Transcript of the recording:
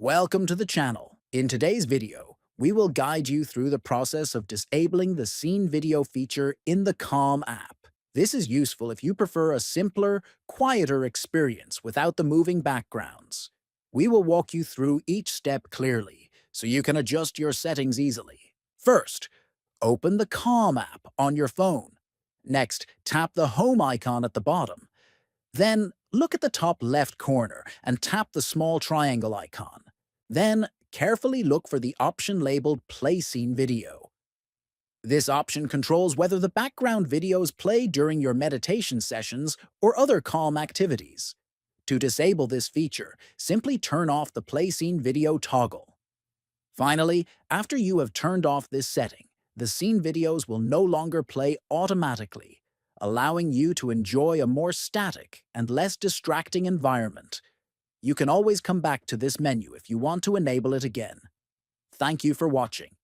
Welcome to the channel. In today's video, we will guide you through the process of disabling the scene video feature in the Calm app. This is useful if you prefer a simpler, quieter experience without the moving backgrounds. We will walk you through each step clearly so you can adjust your settings easily. First, open the Calm app on your phone. Next, tap the home icon at the bottom. Then, look at the top left corner and tap the small triangle icon. Then, carefully look for the option labeled Play Scene Video. This option controls whether the background videos play during your meditation sessions or other calm activities. To disable this feature, simply turn off the Play Scene Video toggle. Finally, after you have turned off this setting, the scene videos will no longer play automatically, allowing you to enjoy a more static and less distracting environment. You can always come back to this menu if you want to enable it again. Thank you for watching.